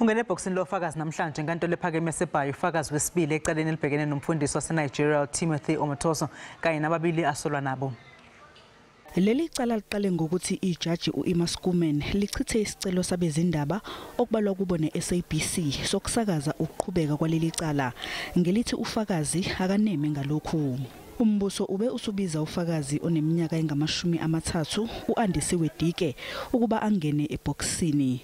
Ungene ebhokisini lofakazi namhlanje eNkantolo ephakeme yaseBhayi ufakazi wesibili ecaleni elibhekene nomfundisi waseNigeria uTimothy Omotoso kanye nababili asolwa nabo. Leli cala liqale ngokuthi ijaji uImaskumen lichithe isicelo sabezindaba okubalwa kubone SABC sokusakaza ukuqhubeka kwaleli cala ngelithi ufakazi akaneme ngalokhu. Umbuso ube usubiza ufakazi oneminyaka engama-30 uAndisiwe Dike ukuba angene ebhokisini.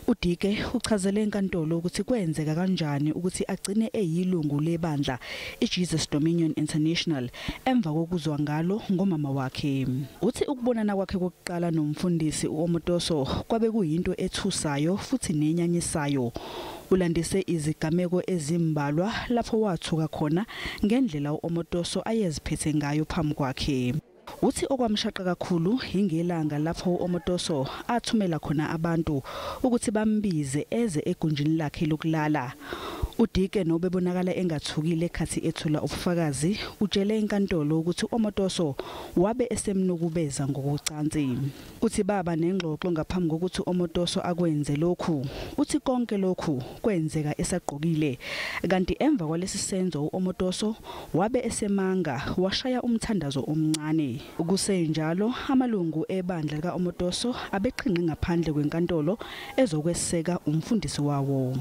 uDike uchazele eNkantolo ukuthi kwenzeka kanjani ukuthi agcine eyilungu lebandla iJesus Dominion International emva kokuzwa ngalo ngomama wakhe. Uthi ukubonana kwakhe kokuqala nomfundisi uOmotoso kwabe kuyinto ethusayo futhi nenyanyisayo. Ulandise izigameko ezimbalwa lapho wathuka khona ngendlela uOmotoso ayeziphethe ngayo phambi kwakhe. Uthi okwamshaqa kakhulu ingelanga lapho uOmotoso athumela khona abantu ukuthi bambize eze egunjini lakhe lokulala. uDike nobebonakala engathukile ekhathi ethula ubufakazi utshele eNkantolo ukuthi uOmotoso wabe esemnukubeza ngokucansi. Uthi baba nengxoxo ngaphambi kokuthi uOmotoso akwenze lokhu. Uthi konke lokhu kwenzeka esagqokile kanti emva kwalesi senzo uOmotoso wabe esemanga washaya umthandazo omncane. Kusenjalo amalungu ebandla likaOmotoso abeqhinqe ngaphandle kweNkantolo ezokweseka umfundisi wawo.